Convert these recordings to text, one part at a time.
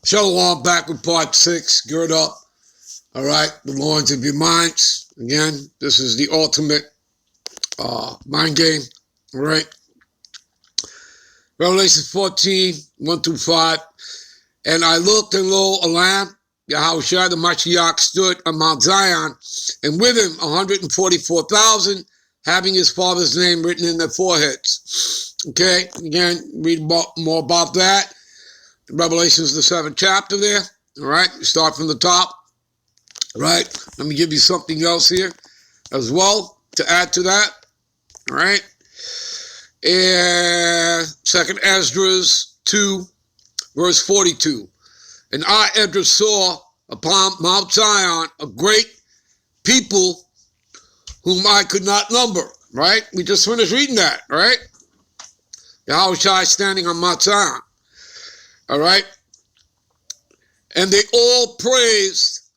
Shalom, back with part 6. Gird up. All right, the loins of your minds. Again, this is the ultimate mind game. All right. Revelation 14, 1-5. And I looked, and lo, a lamb, Yahushua the Mashiach, stood on Mount Zion, and with him 144,000, having his father's name written in their foreheads. Okay, again, read more about that. Revelation is the 7th chapter there. All right, we start from the top. All right, let me give you something else here as well to add to that. All right, and 2nd Esdras 2, verse 42. And I, Esdras, saw upon Mount Zion a great people whom I could not number. Right, we just finished reading that. Right, Yahushua standing on Mount Zion. All right. And they all praised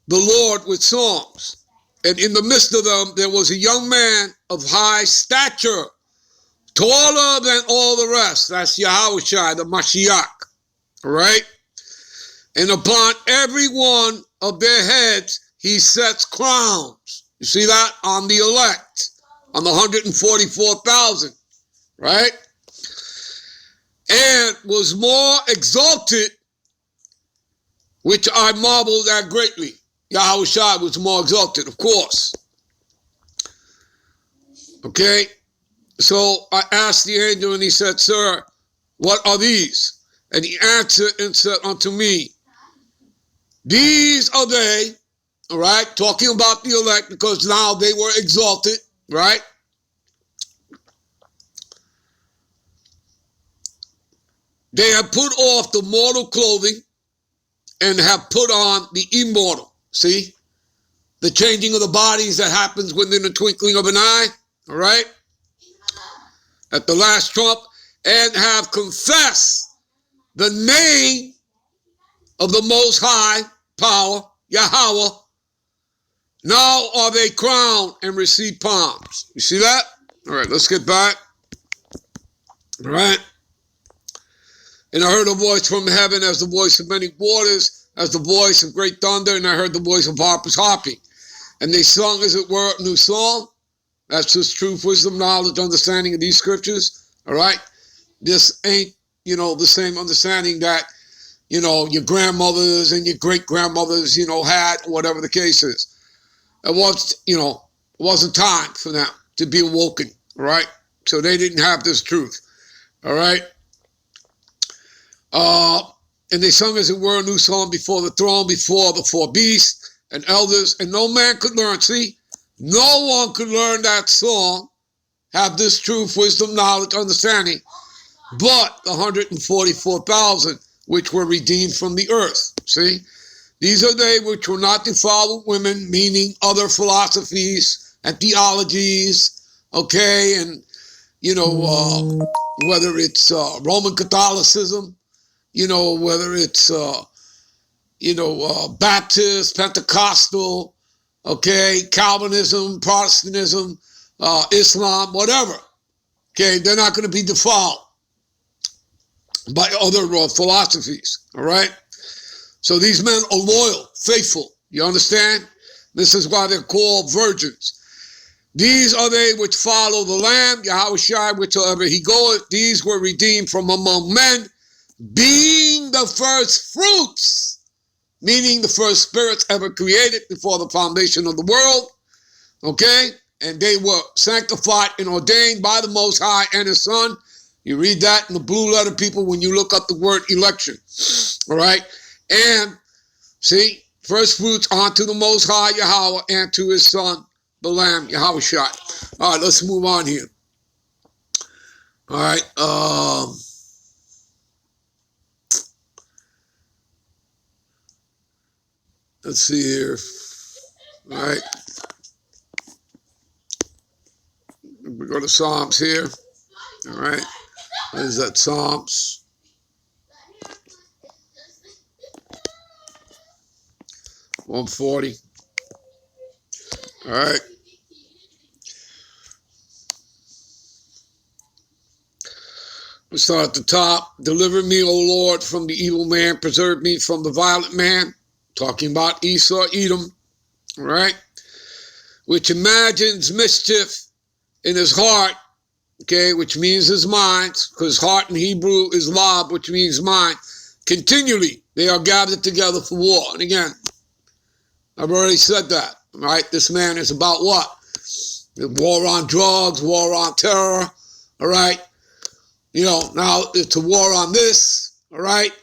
the Lord with songs. And in the midst of them, there was a young man of high stature, taller than all the rest. That's Yahushua, the Mashiach. All right. And upon every one of their heads, he sets crowns. You see that? On the elect, on the 144,000. Right. And was more exalted, which I marveled at greatly. Yahushua was more exalted, of course. Okay, so I asked the angel, and he said, Sir, what are these? And he answered and said unto me, these are they, all right, talking about the elect, because now they were exalted, right? They have put off the mortal clothing and have put on the immortal. See? The changing of the bodies that happens within the twinkling of an eye. All right? At the last trump. And have confessed the name of the Most High Power, Yahweh. Now are they crowned and receive palms. You see that? All right, let's get back. All right? And I heard a voice from heaven as the voice of many waters, as the voice of great thunder, and I heard the voice of harpers harping. And they sung, as it were, a new song. That's just truth, wisdom, knowledge, understanding of these scriptures. All right? This ain't, the same understanding that, your grandmothers and your great-grandmothers, had, whatever the case is. It was, it wasn't time for them to be awoken. All right? So they didn't have this truth. All right? And they sung, as it were, a new song before the throne, before the 4 beasts and elders, and no man could learn. See, no one could learn that song, have this truth, wisdom, knowledge, understanding, but the 144,000 which were redeemed from the earth. See, these are they which were not defiled with women, meaning other philosophies and theologies, okay, and, whether it's Roman Catholicism, whether it's, Baptist, Pentecostal, okay, Calvinism, Protestantism, Islam, whatever. Okay, they're not going to be defiled by other philosophies, all right? So these men are loyal, faithful, you understand? This is why they're called virgins. These are they which follow the Lamb, Yahushua, whithersoever he goeth. These were redeemed from among men, being the first fruits, meaning the first spirits ever created before the foundation of the world, okay? And they were sanctified and ordained by the Most High and his Son. You read that in the blue letter, people, when you look up the word election, all right? And, see, first fruits unto the Most High Yahweh and to his Son, the Lamb, Yahushua. All right, let's move on here. All right, let's see here. All right. We go to Psalms here. All right. What is that? Psalms. $140. All right. We start at the top. Deliver me, O Lord, from the evil man. Preserve me from the violent man. Talking about Esau, Edom, all right? Which imagines mischief in his heart, okay, which means his mind, because heart in Hebrew is lab, which means mind. Continually, they are gathered together for war. And again, I've already said that, right? This man is about what? War on drugs, war on terror, all right? You know, now it's a war on this, all right?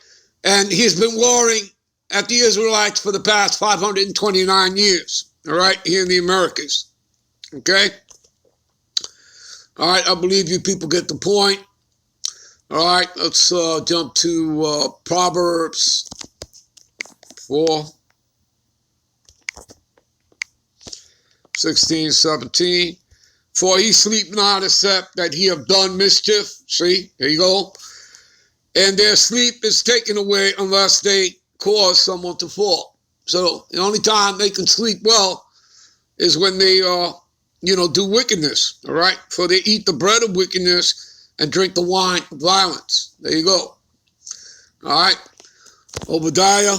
And he's been warring at the Israelites for the past 529 years, all right, here in the Americas, okay? All right, I believe you people get the point. All right, let's jump to Proverbs 4, 16, 17. For he sleep not except that he have done mischief. See, there you go. And their sleep is taken away unless they cause someone to fall. So the only time they can sleep well is when they, do wickedness, all right? For they eat the bread of wickedness and drink the wine of violence. There you go. All right. Obadiah.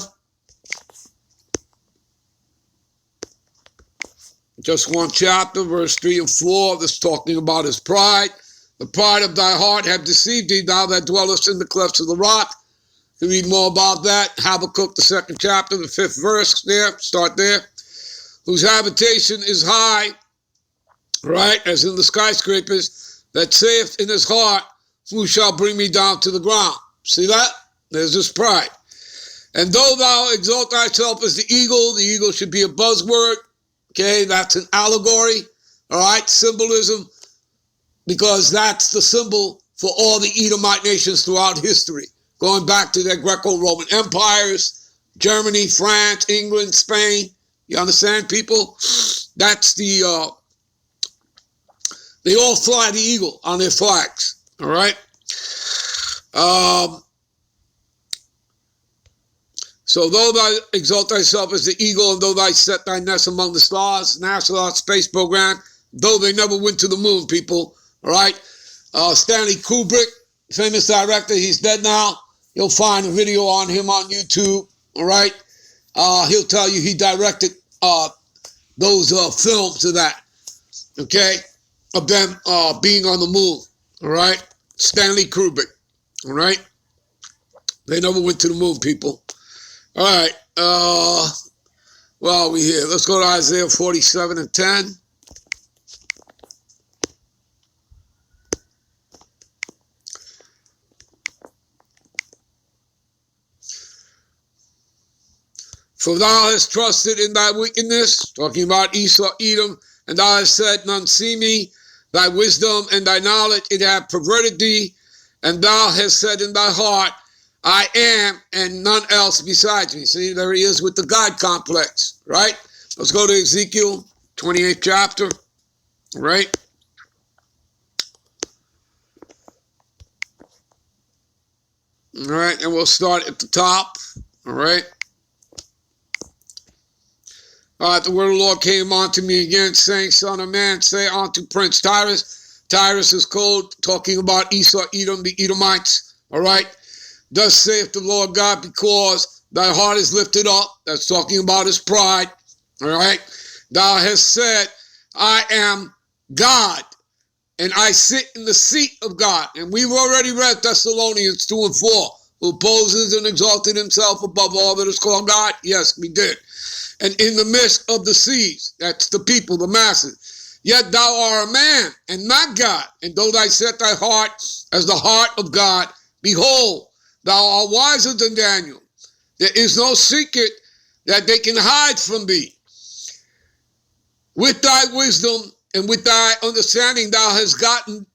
Just one chapter, verse 3 and 4. That's talking about his pride. The pride of thy heart have deceived thee, thou that dwellest in the clefts of the rock. You read more about that. Habakkuk, the 2nd chapter, the 5th verse there. Start there. Whose habitation is high, right, as in the skyscrapers, that saith in his heart, who shall bring me down to the ground? See that? There's this pride. And though thou exalt thyself as the eagle should be a buzzword. Okay, that's an allegory, all right, symbolism, because that's the symbol for all the Edomite nations throughout history, going back to their Greco-Roman empires, Germany, France, England, Spain. You understand, people? That's the, they all fly the eagle on their flags, all right? So though thou exalt thyself as the eagle, and though thou set thy nest among the stars, NASA space program, though they never went to the moon, people, all right? Stanley Kubrick, famous director, he's dead now. You'll find a video on him on YouTube, all right? He'll tell you he directed those films of that, okay? Of them being on the moon, all right? Stanley Kubrick, all right? They never went to the moon, people. All right, well, we here. Let's go to Isaiah 47 and 10. For thou hast trusted in thy wickedness, talking about Esau, Edom, and thou hast said, none see me, thy wisdom and thy knowledge, it hath perverted thee, and thou hast said in thy heart, I am, and none else besides me. See, there he is with the God complex, right? Let's go to Ezekiel, 28th chapter, right? All right, and we'll start at the top, all right? All right, the word of the Lord came unto me again, saying, Son of man, say unto Prince Tyrus. Tyrus is called, talking about Esau, Edom, the Edomites, all right? Thus saith the Lord God, because thy heart is lifted up. That's talking about his pride. All right. Thou hast said, I am God, and I sit in the seat of God. And we've already read Thessalonians 2 and 4. Who opposes and exalted himself above all that is called God? Yes, we did. And in the midst of the seas, that's the people, the masses. Yet thou art a man, and not God. And though thou set thy heart as the heart of God, behold, thou art wiser than Daniel. There is no secret that they can hide from thee. With thy wisdom and with thy understanding, thou hast gotten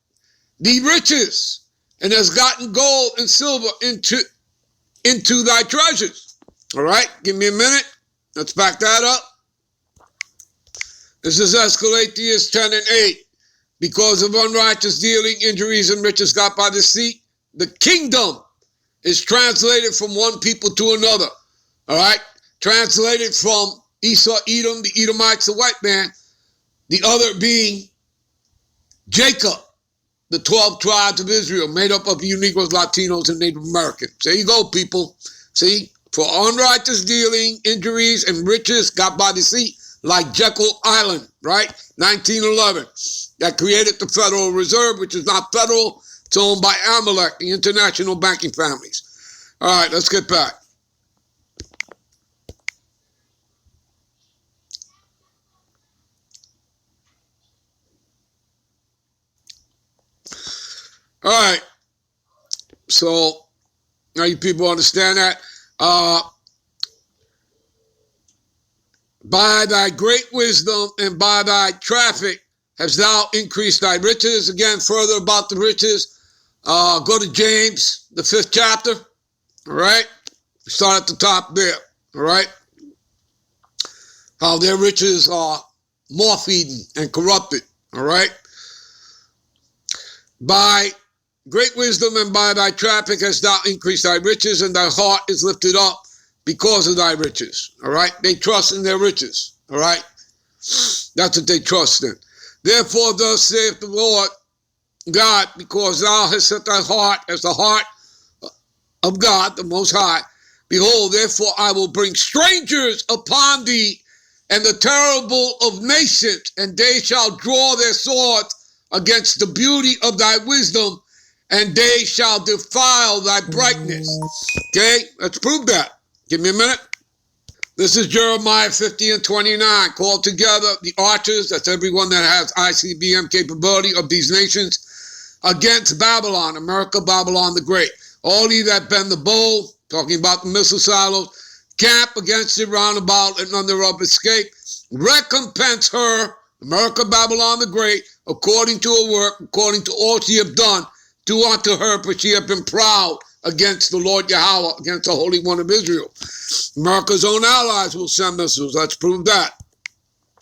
thee riches, and hast gotten gold and silver into thy treasures. All right, give me a minute. Let's back that up. This is Escalatius 10 and 8. Because of unrighteous dealing, injuries, and riches got by deceit, the kingdom is translated from one people to another. All right? Translated from Esau, Edom, the Edomites, the white man, the other being Jacob. the 12 tribes of Israel, made up of you Negroes, Latinos, and Native Americans. There you go, people. See, for unrighteous dealing, injuries, and riches got by deceit, like Jekyll Island, right? 1911, that created the Federal Reserve, which is not federal. It's owned by Amalek, the international banking families. All right, let's get back. All right, so now you people understand that. By thy great wisdom and by thy traffic hast thou increased thy riches. Again, further about the riches, go to James, the 5th chapter. All right, start at the top there. All right, how their riches are moth-eaten and corrupted. All right, by great wisdom and by thy traffic hast thou increased thy riches, and thy heart is lifted up because of thy riches. All right, they trust in their riches. All right, that's what they trust in. Therefore, thus saith the Lord God, because thou hast set thy heart as the heart of God, the Most High. Behold, therefore I will bring strangers upon thee, and the terrible of nations, and they shall draw their swords against the beauty of thy wisdom, and they shall defile thy brightness. Okay, let's prove that. Give me a minute. This is Jeremiah 50 and 29. Call together the archers, that's everyone that has ICBM capability of these nations, against Babylon, America, Babylon the Great. All ye that bend the bow, talking about the missile silos, camp against it round about, and none thereof escape. Recompense her, America, Babylon the Great, according to her work, according to all she have done. Do unto her, for she have been proud against the Lord Yahweh, against the Holy One of Israel. America's own allies will send missiles. Let's prove that.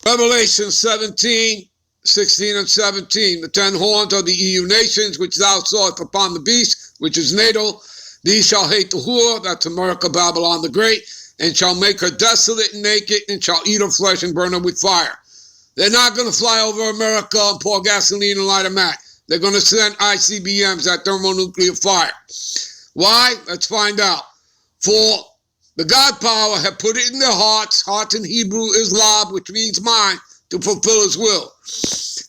Revelation 17, 16 and 17. The 10 horns of the EU nations, which thou sawest upon the beast, which is NATO. These shall hate the whore, that's America, Babylon the Great, and shall make her desolate and naked, and shall eat her flesh and burn her with fire. They're not going to fly over America and pour gasoline and light a match. They're going to send ICBMs, that thermonuclear fire. Why? Let's find out. For the God power have put it in their hearts in Hebrew is Lab, which means mind, to fulfill his will.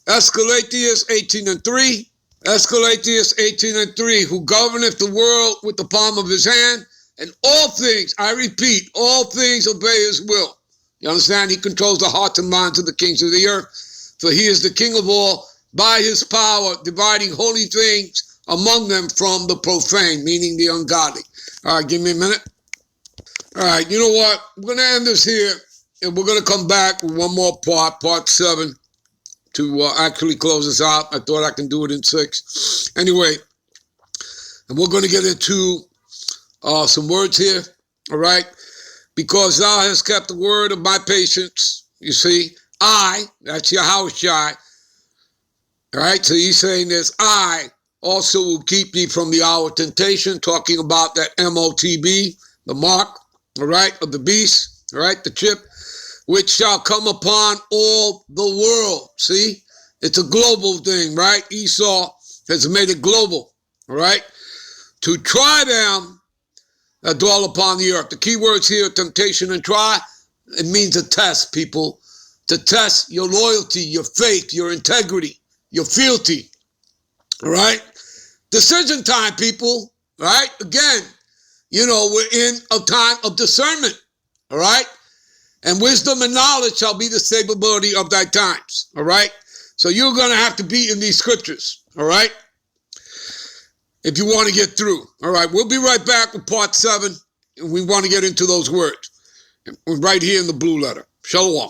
Escalatius 18 and 3. Escalatius 18 and 3, who governeth the world with the palm of his hand, and all things, I repeat, all things obey his will. You understand? He controls the hearts and minds of the kings of the earth, for he is the king of all, by his power, dividing holy things among them from the profane, meaning the ungodly. All right, give me a minute. All right, you know what? We're going to end this here, and we're going to come back with one more part 7, to actually close this out. I thought I can do it in 6. Anyway, and we're going to get into some words here, all right? Because thou hast kept the word of my patience, you see, that's Yahushai, all right? So he's saying this, I also will keep thee from the hour of temptation, talking about that MOTB, the mark, all right, of the beast, all right, the chip, which shall come upon all the world. See, it's a global thing, right? Esau has made it global, all right? To try them that dwell upon the earth. The key words here, temptation and try, it means a test, people. To test your loyalty, your faith, your integrity, your fealty, all right? Decision time, people, right? Again, you know, we're in a time of discernment, all right? And wisdom and knowledge shall be the stability of thy times, all right? So you're going to have to be in these scriptures, all right? If you want to get through, all right? We'll be right back with part 7, and we want to get into those words. We're right here in the blue letter. Shalom.